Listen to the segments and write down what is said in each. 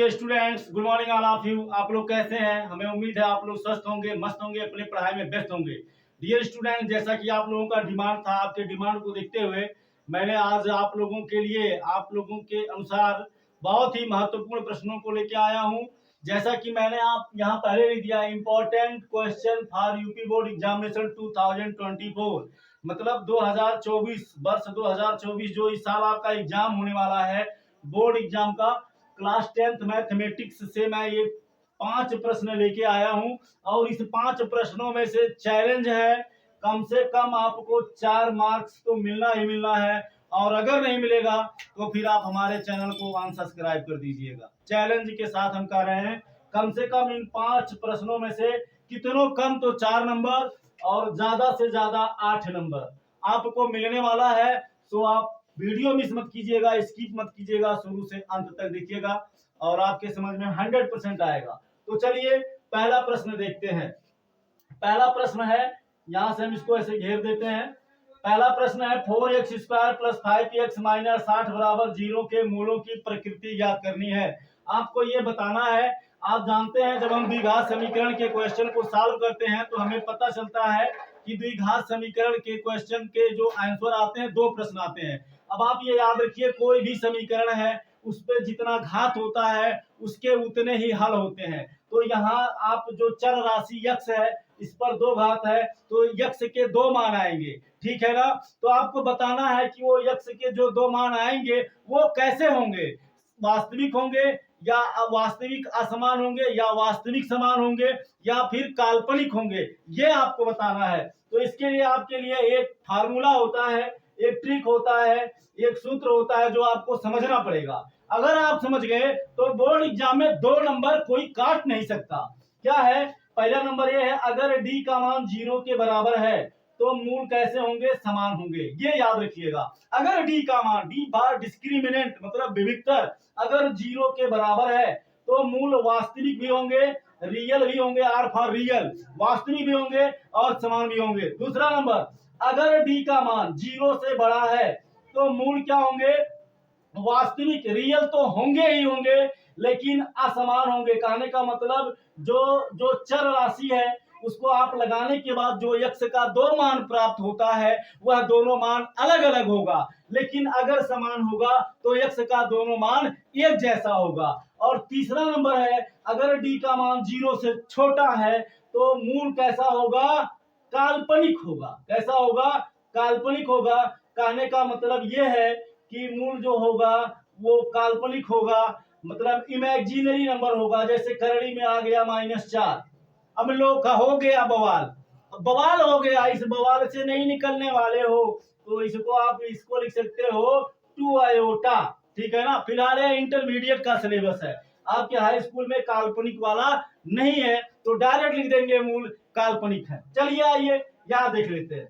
Dear students, good morning all of you. आप लोग कैसे हैं? हमें उम्मीद है आप लोग स्वस्थ होंगे, मस्त होंगे, अपनी पढ़ाई में व्यस्त होंगे। डियर स्टूडेंट, जैसा कि आप लोगों का डिमांड था, आपके डिमांड को देखते हुए मैंने आज आप लोगों के लिए आप लोगों के अनुसार बहुत ही महत्वपूर्ण प्रश्नों को लेकर आया हूं। जैसा कि मैंने आप यहाँ पहले लिख दिया, important question for UP board examination 2024, मतलब 2024 वर्ष 2024 जो इस साल आपका एग्जाम होने वाला है, बोर्ड एग्जाम का क्लास 10th मैथमेटिक्स से मैं ये 5 प्रश्न लेके आया हूं। और इस 5 प्रश्नों में से चैलेंज है, कम से कम आपको 4 मार्क्स तो मिलना ही मिलना है। और अगर नहीं मिलेगा तो फिर आप हमारे चैनल को अनसब्सक्राइब कर दीजिएगा। चैलेंज के साथ हम कह रहे हैं, कम से कम इन 5 प्रश्नों में से कितनों कम तो 4 नंबर और ज्यादा से ज्यादा 8 नंबर आपको मिलने वाला है। तो आप वीडियो मिस मत कीजिएगा, स्किप मत कीजिएगा, शुरू से अंत तक देखिएगा और आपके समझ में 100% आएगा। तो चलिए पहला प्रश्न देखते हैं। पहला प्रश्न है, यहां से हम इसको ऐसे घेर देते हैं। पहला प्रश्न है 4x² + 5x - 60 = 0 के मूलों की प्रकृति ज्ञात करनी है। आपको ये बताना है। आप जानते हैं जब हम द्विघात समीकरण के क्वेश्चन को सॉल्व करते हैं तो हमें पता चलता है कि द्विघात समीकरण के क्वेश्चन के जो आंसर आते हैं, 2 प्रश्न आते हैं। अब आप ये याद रखिए, कोई भी समीकरण है उस पे जितना घात होता है उसके उतने ही हल होते हैं। तो यहाँ आप जो चर राशि यक्ष है, इस पर 2 घात है तो यक्ष के 2 मान आएंगे, ठीक है ना। तो आपको बताना है कि वो यक्ष के जो 2 मान आएंगे वो कैसे होंगे, वास्तविक होंगे या वास्तविक असमान होंगे या वास्तविक समान होंगे या फिर काल्पनिक होंगे, ये आपको बताना है। तो इसके लिए आपके लिए एक फार्मूला होता है, एक ट्रिक होता है, एक सूत्र होता है जो आपको समझना पड़ेगा। अगर आप समझ गए तो बोर्ड एग्जाम में 2 नंबर कोई काट नहीं सकता। क्या है? पहला नंबर ये है, अगर डी का मान 0 के बराबर है तो मूल कैसे होंगे? समान होंगे। ये याद रखिएगा। अगर डी का मान, डी बार डिस्क्रिमिनेंट मतलब विविक्तर, अगर 0 के बराबर है तो मूल वास्तविक भी होंगे, रियल भी होंगे, आर फॉर रियल, वास्तविक भी होंगे और समान भी होंगे। दूसरा नंबर, अगर डी का मान 0 से बड़ा है तो मूल क्या होंगे? वास्तविक, रियल तो होंगे ही होंगे लेकिन असमान होंगे। कहने का मतलब जो जो चर राशि है उसको आप लगाने के बाद जो यक्ष का 2 मान प्राप्त होता है वह दोनों मान अलग अलग होगा, लेकिन अगर समान होगा तो यक्ष का दोनों मान एक जैसा होगा। और तीसरा नंबर है, अगर डी का मान 0 से छोटा है तो मूल कैसा होगा? काल्पनिक होगा। कैसा होगा? काल्पनिक होगा। कहने का मतलब यह है कि मूल जो होगा वो काल्पनिक होगा, मतलब इमेजिनरी नंबर होगा। जैसे करड़ी में आ गया -4, अब लोग का हो गया बवाल, बवाल हो गया, इस बवाल से नहीं निकलने वाले हो तो इसको आप इसको लिख सकते हो 2 आयोटा, ठीक है ना। फिलहाल ये इंटरमीडिएट का सिलेबस है, आपके हाई स्कूल में काल्पनिक वाला नहीं है तो डायरेक्ट लिख देंगे मूल काल्पनिक है। चलिए आइए यहां देख लेते हैं।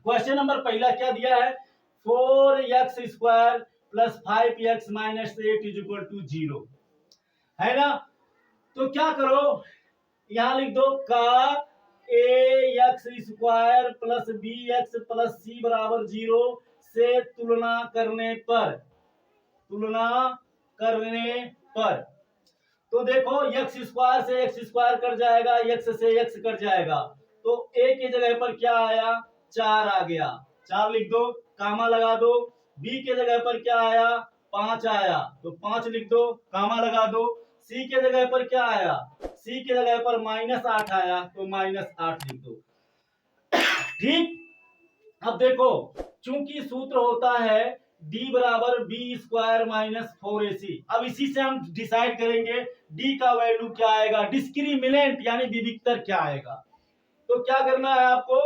क्वेश्चन नंबर पहला क्या दिया है? 4x² + 5x - 8 = 0 है ना। तो क्या करो, यहां लिख दो का ax² + bx + c = 0 से तुलना करने पर तो देखो, x² से x² कट जाएगा, x से x कट जाएगा, तो a की जगह पर क्या आया? 4 आ गया, 4 लिख दो, कामा लगा दो। b के जगह पर क्या आया? 5 आया, तो 5 लिख दो, कामा लगा दो। c के जगह पर क्या आया? c के जगह पर -8 आया, तो -8 लिख दो। ठीक। अब देखो, चूंकि सूत्र होता है d = b² - 4ac, अब इसी से हम डिसाइड करेंगे d का वैल्यू क्या आएगा, डिस्क्रिमिनेंट यानी विविक्तर क्या आएगा। तो क्या करना है आपको,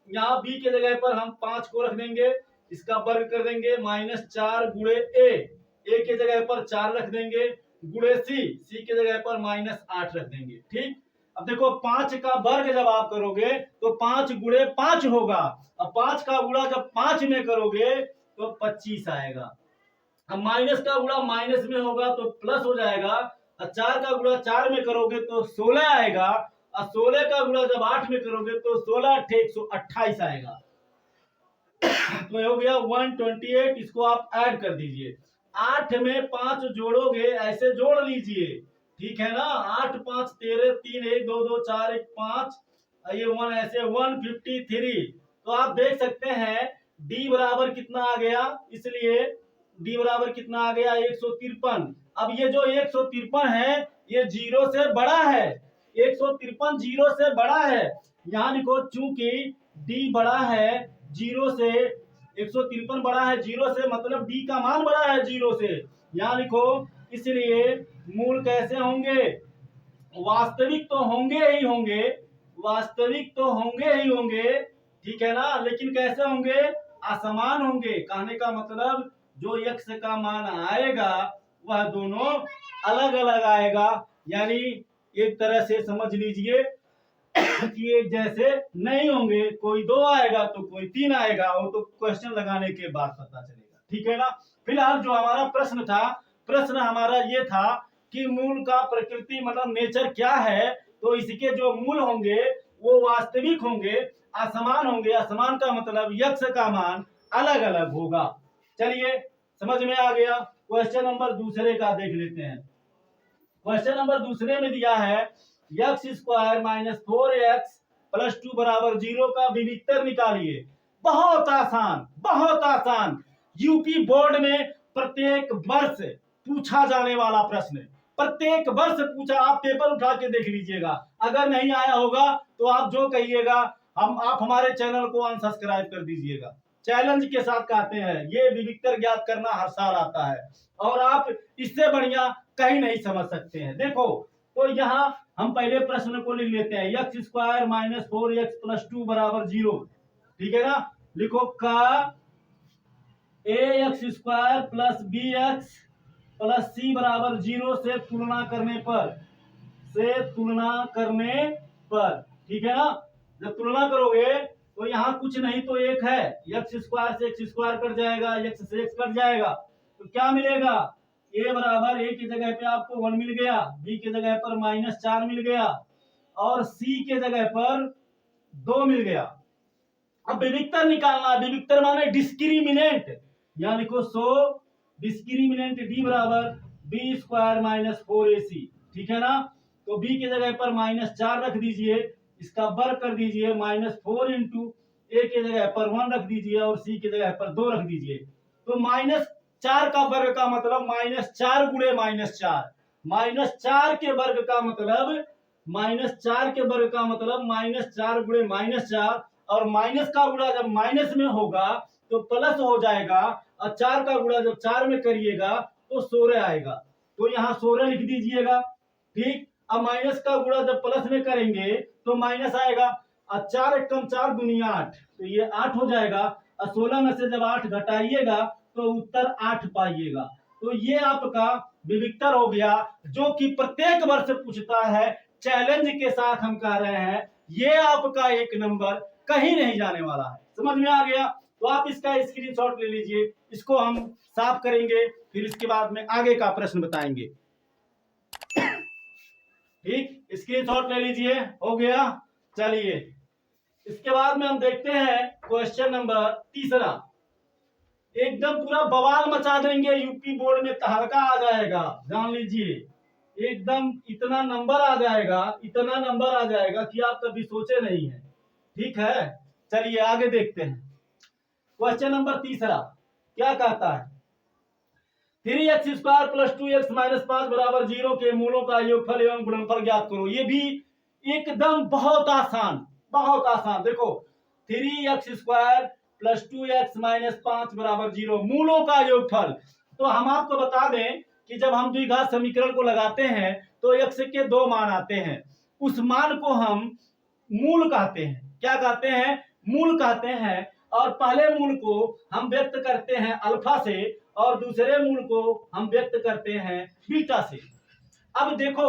यहाँ b के जगह पर हम 5 को रख देंगे, इसका वर्ग कर देंगे, -4 × a के जगह पर 4 रख देंगे, गुणे c के जगह पर -8 रख देंगे। ठीक। अब देखो, 5 का वर्ग जब आप करोगे तो 5 × 5 होगा। अब 5 का गुणा जब 5 में करोगे तो 25 आएगा। अब माइनस का गुणा माइनस में होगा तो प्लस हो जाएगा। और 4 का गुणा 4 में करोगे तो 16 आएगा। और 16 का गुणा जब 8 में करोगे तो 16 × 8 = 128 आएगा। तो हो गया 128, इसको आप ऐड कर दीजिए। 8 में 5 जोड़ोगे, ऐसे जोड़ लीजिए, ठीक है ना। 8 5 13, 3 1 2 2 4 1 5, ये 1 ऐसे 153। तो आप देख सकते हैं डी बराबर कितना आ गया, इसलिए डी बराबर कितना आ गया 153। अब ये जो 153 है ये जीरो से बड़ा है, 153 जीरो से बड़ा है। यहाँ लिखो चूंकि डी बड़ा है जीरो से, 153 बड़ा है जीरो से, मतलब डी का मान बड़ा है जीरो से। यहाँ लिखो इसलिए मूल कैसे होंगे, वास्तविक तो होंगे ही होंगे, वास्तविक तो होंगे ही होंगे, ठीक है ना, लेकिन कैसे होंगे, असमान होंगे। कहने का मतलब जो x का मान आएगा वह दोनों अलग अलग आएगा, यानी एक तरह से समझ लीजिए कि एक जैसे नहीं होंगे, कोई 2 आएगा तो कोई 3 आएगा, वो तो क्वेश्चन लगाने के बाद पता चलेगा, ठीक है ना। फिलहाल जो हमारा प्रश्न था, प्रश्न हमारा ये था कि मूल का प्रकृति मतलब नेचर क्या है, तो इसके जो मूल होंगे वो वास्तविक होंगे, असमान होंगे। असमान का मतलब x का मान अलग अलग होगा। चलिए समझ में आ गया। क्वेश्चन नंबर दूसरे का देख लेते हैं। क्वेश्चन नंबर दूसरे में दिया है x square minus 4x plus 2 बराबर 0 का विविक्तर निकालिए। बहुत आसान, बहुत आसान, यूपी बोर्ड में प्रत्येक वर्ष पूछा जाने वाला प्रश्न, प्रत्येक वर्ष पूछा। आप पेपर उठा के देख लीजिएगा, अगर नहीं आया होगा तो आप जो कहिएगा आप हमारे चैनल को अनसब्सक्राइब कर दीजिएगा। चैलेंज के साथ कहते हैं, ये विविक्तर ज्ञात करना हर साल आता है और आप इससे बढ़िया कहीं नहीं समझ सकते हैं। देखो तो यहाँ हम पहले प्रश्न को लिख लेते हैं, x square minus 4x plus 2 बराबर 0, ठीक है ना। लिखो का A X square plus B X plus C बराबर 0 से तुलना करने पर, ठीक है ना। जब तुलना करोगे तो यहाँ कुछ नहीं तो एक है, एक्स स्क्वायर से एक्स स्क्वायर कट जाएगा, एक्स से एक्स कट जाएगा, तो क्या मिलेगा, ए बराबर ए की जगह पे आपको 1 मिल गया, बी की जगह पर -4 मिल गया और सी के जगह पर 2 मिल गया। अब विविक्तर निकालना, विविक्तर माने डिस्क्रिमिनेंट, यहाँ लिखो सो डिस्क्रिमिनेंट डी बराबर बी स्क्वायर माइनस 4ac, ठीक है ना। तो बी की जगह पर -4 रख दीजिए, इसका वर्ग कर दीजिए, -4 इंटू ए की जगह पर 1 रख दीजिए और सी की जगह पर 2 रख दीजिए। तो -4 का वर्ग का मतलब -4 गुणे -4, -4 के वर्ग का मतलब -4 के वर्ग का मतलब -4 गुणे -4, और माइनस का गुणा जब माइनस में होगा तो प्लस हो जाएगा, और 4 का गुणा जब 4 में करिएगा तो 16 आएगा, तो यहाँ 16 लिख दीजिएगा, ठीक। अब माइनस का गुणा जब प्लस में करेंगे तो माइनस आएगा, और 4 एकम 4 दुनिया 8, तो ये 8 हो जाएगा, और 16 में से जब 8 घटाइएगा तो उत्तर 8 पाइएगा। तो ये आपका विविक्तर हो गया, जो कि प्रत्येक वर्ष पूछता है। चैलेंज के साथ हम कह रहे हैं, ये आपका 1 नंबर कहीं नहीं जाने वाला है। समझ में आ गया, तो आप इसका स्क्रीनशॉट ले लीजिए, इसको हम साफ करेंगे, फिर इसके बाद में आगे का प्रश्न बताएंगे, ठीक। स्क्रीनशॉट ले लीजिए, हो गया। चलिए इसके बाद में हम देखते हैं क्वेश्चन नंबर तीसरा। एकदम पूरा बवाल मचा देंगे, यूपी बोर्ड में तहलका आ जाएगा, जान लीजिए, एकदम इतना नंबर आ जाएगा, इतना नंबर आ जाएगा कि आप कभी सोचे नहीं है, ठीक है। चलिए आगे देखते हैं। क्वेश्चन नंबर तीसरा क्या कहता है, 3x square plus 2x minus 5 बराबर 0 के मूलों का योगफल एवं गुणनफल ज्ञात करो। ये भी एकदम बहुत आसान, बहुत आसान। देखो 3x square plus 2x minus 5 बराबर 0, मूलों का योगफल। तो हम आपको बता दें कि जब हम द्विघात समीकरण को लगाते हैं तो x के 2 मान आते हैं, उस मान को हम मूल कहते हैं। क्या कहते हैं, मूल कहते हैं। और पहले मूल को हम व्यक्त करते हैं अल्फा से और दूसरे मूल को हम व्यक्त करते हैं बीटा से। अब देखो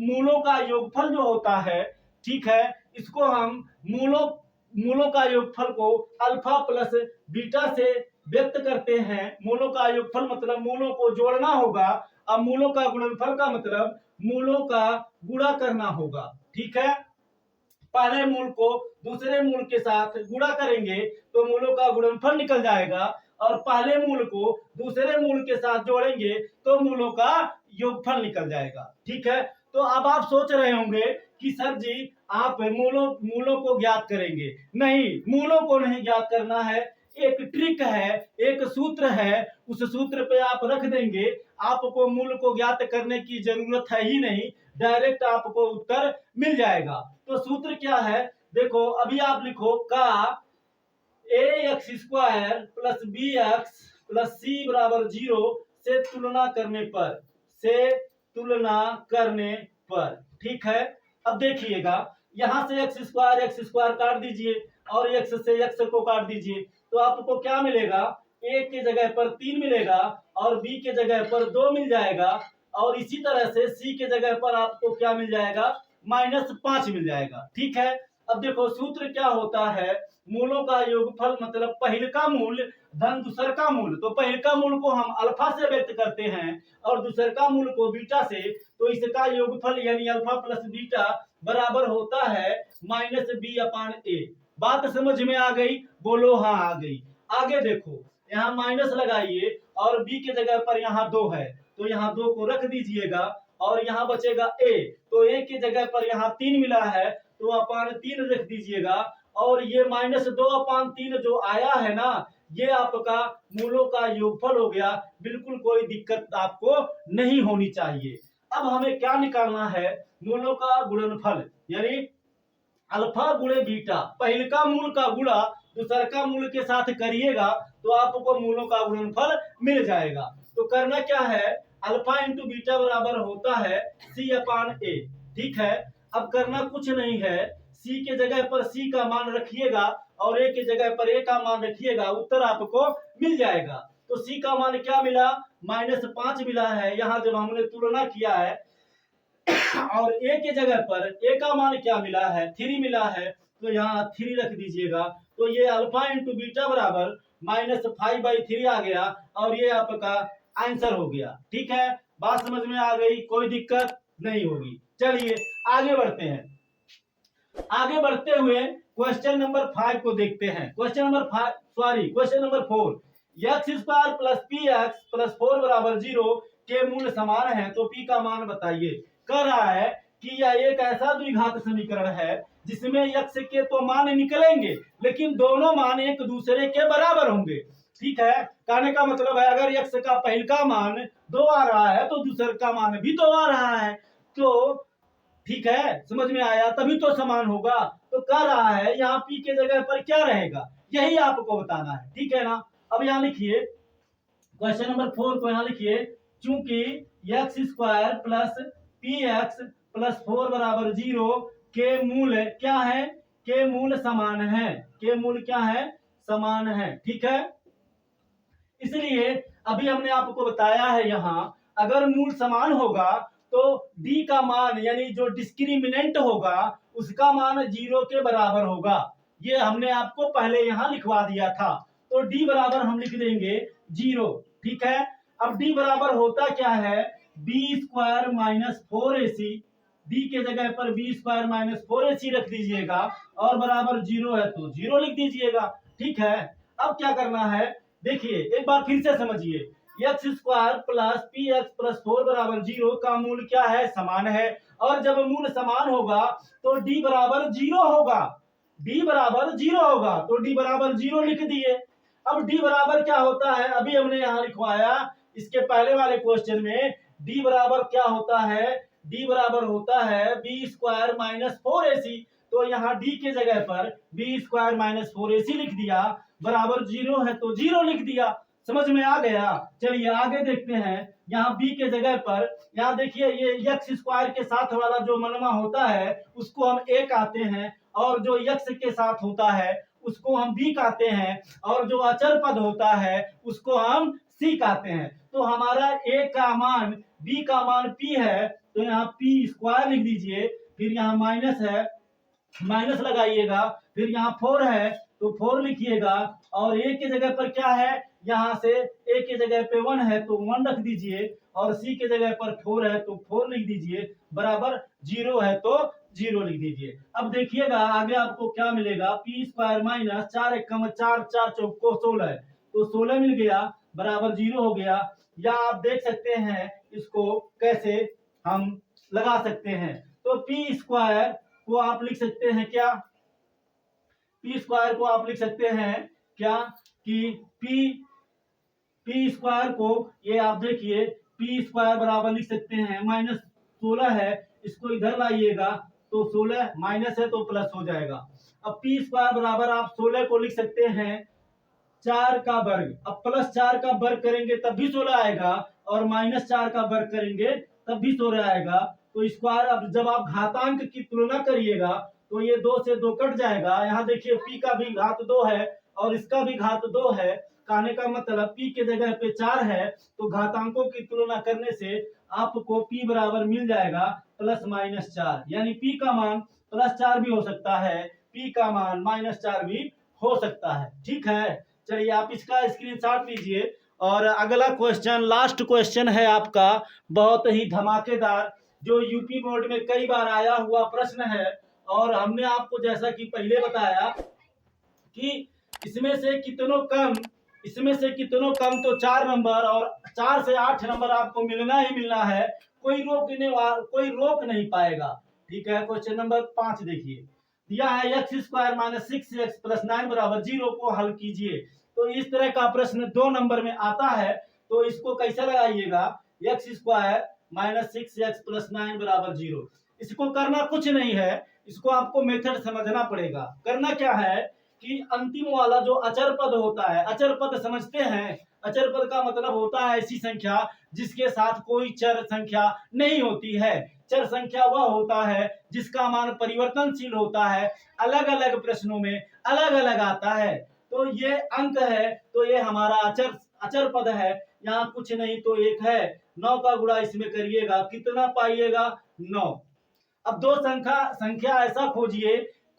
मूलों का योगफल जो होता है, ठीक है, इसको हम मूलों का योगफल को अल्फा प्लस बीटा से व्यक्त करते हैं। मूलों का योगफल मतलब मूलों को जोड़ना होगा, अब मूलों का गुणनफल का मतलब मूलों का गुणा करना होगा, ठीक है। पहले मूल को दूसरे मूल के साथ गुणा करेंगे तो मूलों का गुणनफल निकल जाएगा और पहले मूल को दूसरे मूल के साथ जोड़ेंगे तो मूलों का योगफल निकल जाएगा। ठीक है, तो अब आप सोच रहे होंगे कि सर जी आप मूलों को ज्ञात करेंगे। नहीं, मूलों को नहीं ज्ञात करना है, एक ट्रिक है, एक सूत्र है, उस सूत्र पे आप रख देंगे, आपको मूल को ज्ञात करने की जरूरत है ही नहीं, डायरेक्ट आपको उत्तर मिल जाएगा। तो सूत्र क्या है, देखो अभी आप लिखो का ax² plus bx plus c बराबर 0 से तुलना करने पर। ठीक है, अब देखिएगा यहां से x² काट दीजिए और x से x को काट दीजिए, तो आपको क्या मिलेगा, a के जगह पर 3 मिलेगा और b के जगह पर 2 मिल जाएगा, और इसी तरह से c के जगह पर आपको क्या मिल जाएगा, -5 मिल जाएगा। ठीक है, अब देखो सूत्र क्या होता है, मूलों का योगफल मतलब पहल का मूल धन दूसर का मूल। तो पहल का मूल को हम अल्फा से व्यक्त करते हैं और दूसर का मूल को बीटा से, तो इसका योगफल यानी अल्फा प्लस बीटा बराबर होता है -b/a। बात समझ में आ गई? बोलो हाँ आ गई। आगे देखो, यहाँ माइनस लगाइए और b के जगह पर यहाँ 2 है, तो यहाँ 2 को रख दीजिएगा और यहाँ बचेगा a, तो a की जगह पर यहाँ 3 मिला है तो अपान 3 रख दीजिएगा, और ये -2/3 जो आया है ना, ये आपका मूलों का योगफल हो गया। बिल्कुल कोई दिक्कत आपको नहीं होनी चाहिए। अब हमें क्या निकालना है, मूलों का गुणनफल, यानी अल्फा गुणे बीटा, पहले का मूल का गुणा दूसर का मूल के साथ करिएगा तो आपको मूलों का गुणनफल मिल जाएगा। तो करना क्या है, अल्फा इंटू बीटा बराबर होता है c/a। ठीक है, अब करना कुछ नहीं है, c के जगह पर c का मान रखिएगा और a के जगह पर a का मान रखिएगा, उत्तर आपको मिल जाएगा। तो c का मान क्या मिला, -5 मिला है यहाँ जब हमने तुलना किया है, और a के जगह पर a का मान क्या मिला है, 3 मिला है, तो यहाँ 3 रख दीजिएगा। तो ये अल्फा इंटू बीटा बराबर -5/3 आ गया और ये आपका आंसर हो गया। ठीक है, बात समझ में आ गई, कोई दिक्कत नहीं होगी। चलिए आगे बढ़ते हैं। आगे बढ़ते हुए क्वेश्चन नंबर 5 को देखते हैं। Question number 4, x² plus px plus 4 बराबर 0 के मूल समान है तो p का मान बताइए। कह रहा है कि यह एक ऐसा द्विघात समीकरण है जिसमें x के तो मान निकलेंगे लेकिन दोनों मान एक दूसरे के बराबर होंगे। ठीक है, कहने का मतलब है अगर x का पहल का मान 2 आ रहा है तो दूसर का मान भी 2 आ रहा है, तो ठीक है, समझ में आया, तभी तो समान होगा। तो कह रहा है यहाँ p के जगह पर क्या रहेगा, यही आपको बताना है। ठीक है ना, अब यहाँ लिखिए क्वेश्चन नंबर 4 को यहाँ लिखिए, चूंकि x² प्लस px प्लस 4 बराबर 0 के मूल क्या है, के मूल समान है, के मूल क्या है, समान है। ठीक है, इसलिए अभी हमने आपको बताया है यहाँ अगर मूल समान होगा तो d का मान यानी जो डिस्क्रिमिनेंट होगा उसका मान 0 के बराबर होगा। ये हमने आपको पहले यहाँ लिखवा दिया था, तो d बराबर हम लिख देंगे 0। ठीक है, अब d बराबर होता क्या है, b² - 4ac, d के जगह पर b² - 4ac रख दीजिएगा और बराबर 0 है तो 0 लिख दीजिएगा। ठीक है, अब क्या करना है, देखिए एक बार फिर से समझिए, x² प्लस px प्लस 4 बराबर 0 का मूल क्या है, समान है, और जब मूल समान होगा तो d बराबर 0 होगा, d बराबर 0 होगा, तो d बराबर 0 लिख दिए। अब d बराबर क्या होता है, अभी हमने यहाँ लिखवाया इसके पहले वाले क्वेश्चन में, d बराबर क्या होता है, d बराबर होता है b² - 4ac, तो यहाँ d के जगह पर b² - 4ac लिख दिया, बराबर 0 है तो 0 लिख दिया। समझ में आ गया? चलिए आगे देखते हैं, यहाँ b के जगह पर, यहाँ देखिए ये x² के साथ वाला जो मनवा होता है उसको हम a कहते हैं, और जो x के साथ होता है उसको हम b कहते हैं, और जो अचर पद होता है उसको हम c कहते हैं। तो हमारा a का मान b का मान p है, तो यहाँ p² लिख दीजिए, फिर यहाँ माइनस है, माइनस लगाइएगा, फिर यहाँ 4 है तो 4 लिखिएगा, और a के जगह पर क्या है, यहाँ से a के जगह पे 1 है तो 1 रख दीजिए, और c के जगह पर 4 है तो 4 लिख दीजिए, बराबर 0 है तो 0 लिख दीजिए। अब देखिएगा आगे आपको क्या मिलेगा, p² - 4 × 4 4 × 4 = 16 है, तो 16 मिल गया बराबर 0 हो गया। या आप देख सकते हैं इसको कैसे हम लगा सकते हैं। तो पी स्क्वायर को आप लिख सकते हैं क्या, पी स्क्वायर को आप लिख सकते हैं क्या कि पी स्क्वायर को ये आप देखिए पी स्क्वायर बराबर लिख सकते हैं -16 है, इसको इधर लाइएगा तो 16 माइनस है तो प्लस हो जाएगा। अब पी स्क्वायर बराबर आप 16 को लिख सकते हैं 4 का वर्ग। अब +4 का वर्ग करेंगे तब भी 16 आएगा और -4 का वर्ग करेंगे तब भी 16 आएगा। तो स्क्वायर अब जब आप घातांक की तुलना करिएगा तो ये 2 से 2 कट जाएगा। यहाँ देखिए पी का भी घात 2 है और इसका भी घात 2 है। कहने का मतलब पी के जगह पे 4 है तो घातांकों की तुलना करने से आपको पी बराबर मिल जाएगा +-4, यानी पी का मान +4 भी हो सकता है, पी का मान -4 भी हो सकता है। ठीक है, चलिए आप इसका स्क्रीनशॉट लीजिए। और अगला क्वेश्चन, लास्ट क्वेश्चन है आपका, बहुत ही धमाकेदार, जो यूपी बोर्ड में कई बार आया हुआ प्रश्न है। और हमने आपको जैसा कि पहले बताया कि इसमें से कितनों कम तो 4 नंबर और 4 से 8 नंबर आपको मिलना ही मिलना है, कोई रोक नहीं पाएगा। ठीक है, क्वेश्चन नंबर 5 देखिए, दिया है x² - 6x + 9 = 0 को हल कीजिए। तो इस तरह का प्रश्न 2 नंबर में आता है, तो इसको कैसे लगाइएगा, x² - 6x + 9 = 0। इसको करना कुछ नहीं है, इसको आपको मेथड समझना पड़ेगा। करना क्या है कि अंतिम वाला जो अचर पद होता है, अचर पद समझते हैं, अचर पद का मतलब होता है ऐसी संख्या जिसके साथ कोई चर संख्या नहीं होती है। चर संख्या वह होता है जिसका मान परिवर्तनशील होता है, अलग अलग प्रश्नों में अलग अलग आता है। तो ये अंक है, तो ये हमारा अचर पद है, यहाँ कुछ नहीं तो 1 है। 9 का गुणा इसमें करिएगा, कितना पाइएगा, 9। अब दो संख्या ऐसा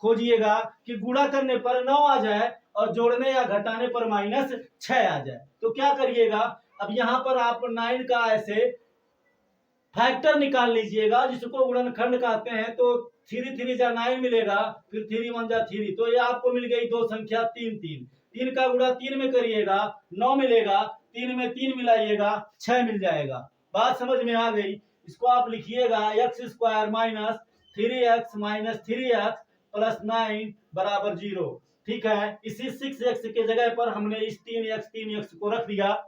खोजिएगा कि गुणा करने पर 9 आ जाए और जोड़ने या घटाने पर -6 आ जाए। तो क्या करिएगा, अब यहाँ पर आप 9 का ऐसे फैक्टर निकाल लीजिएगा, जिसको गुणनखंड कहते हैं। तो 3 3 जा 9 मिलेगा, फिर 3 1 जा 3, तो ये आपको मिल गई दो संख्या 3 3। 3 का गुणा 3 में करिएगा, 9 मिलेगा, 3 में 3 मिलाइएगा, 6 मिल जाएगा। बात समझ में आ गई। इसको आप लिखिएगा x² - 3x - 3x + 9 = 0। ठीक है, इसी 6x के जगह पर हमने इस 3x को रख दिया।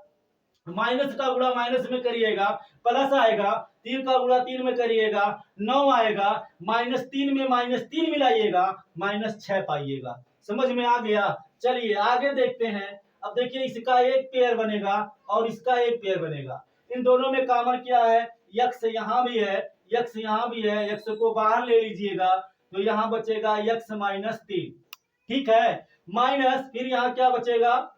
माइनस का गुणा माइनस में करिएगा, प्लस आएगा। 3 का गुणा 3 में करिएगा, 9 आएगा। -3 में -3 मिलाइएगा, -6 पाइएगा। समझ में आ गया। चलिए आगे देखते हैं। अब देखिए इसका एक पेयर बनेगा और इसका एक पेयर बनेगा। इन दोनों में कॉमन क्या है, x यहाँ भी है, x यहाँ भी है, x को बाहर ले लीजिएगा तो यहाँ बचेगा x - 3। ठीक है, माइनस, फिर यहाँ क्या बचेगा,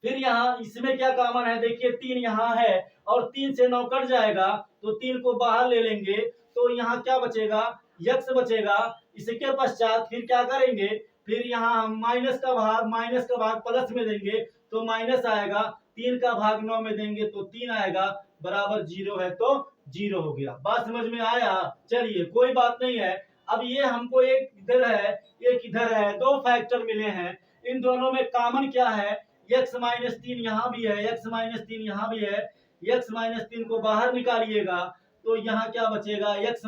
फिर यहाँ इसमें क्या कॉमन है, देखिए 3 यहाँ है और 3 से 9 कट जाएगा तो 3 को बाहर ले लेंगे तो यहाँ क्या बचेगा, x बचेगा। इसके पश्चात फिर क्या करेंगे, फिर यहाँ हम माइनस का भाग प्लस में देंगे तो माइनस आएगा। 3 का भाग 9 में देंगे तो 3 आएगा, बराबर 0 है तो 0 हो गया। बात समझ में आया। चलिए कोई बात नहीं है। अब ये हमको एक इधर है एक इधर है, दो फैक्टर मिले हैं। इन दोनों में कॉमन क्या है, x - 3 यहाँ भी है, x - 3 यहाँ भी है। x - 3 को बाहर निकालिएगा तो यहाँ क्या बचेगा, x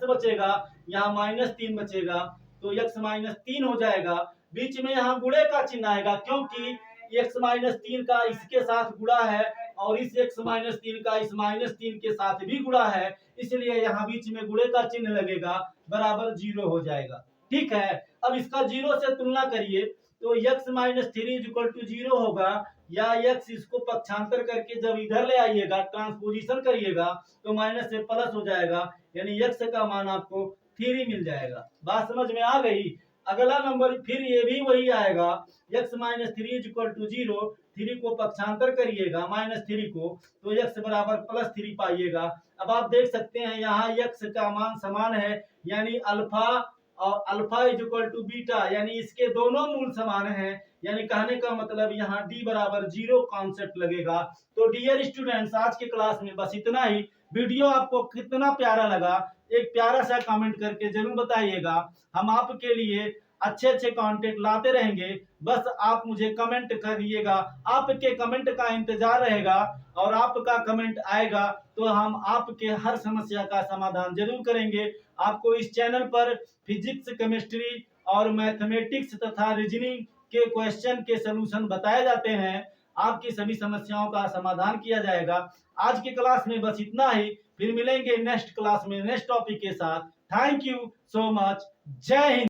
बचेगा, यहाँ -3 बचेगा तो x - 3 हो जाएगा। बीच में यहाँ गुणे का चिन्ह आएगा क्योंकि x - 3 का इसके साथ गुणा है और इस x - 3 का इस -3 के साथ भी गुणा है, इसलिए यहाँ बीच में गुणे का चिन्ह लगेगा, बराबर 0 हो जाएगा। ठीक है, अब इसका 0 से तुलना करिए तो x - 3 = 0 होगा, या x इसको पक्षांतर करके जब इधर ले आइएगा, ट्रांसपोजिशन करिएगा तो माइनस से प्लस हो जाएगा, यानी x का मान आपको 3 मिल जाएगा। बात समझ में आ गई। अगला नंबर फिर ये भी वही आएगा, x - 3 = 0। 3 को पक्षांतर करिएगा -3 को तो x बराबर +3 पाइएगा। अब आप देख सकते हैं यहाँ x का मान समान है, यानी अल्फा और अल्फा = बीटा, यानी इसके दोनों मूल समान हैं। यानी कहने का मतलब यहाँ d बराबर 0 कॉन्सेप्ट लगेगा। तो डियर स्टूडेंट्स, आज के क्लास में बस इतना ही। वीडियो आपको कितना प्यारा लगा एक प्यारा सा कमेंट करके जरूर बताइएगा। हम आपके लिए अच्छे अच्छे कंटेंट लाते रहेंगे। बस आप मुझे कमेंट करिएगा, आपके कमेंट का इंतजार रहेगा और आपका कमेंट आएगा तो हम आपके हर समस्या का समाधान जरूर करेंगे। आपको इस चैनल पर फिजिक्स, केमिस्ट्री और मैथमेटिक्स तथा रीजनिंग के क्वेश्चन के सलूशन बताए जाते हैं। आपकी सभी समस्याओं का समाधान किया जाएगा। आज की क्लास में बस इतना ही, फिर मिलेंगे नेक्स्ट क्लास में नेक्स्ट टॉपिक के साथ। Thank you so much. जय हिंद।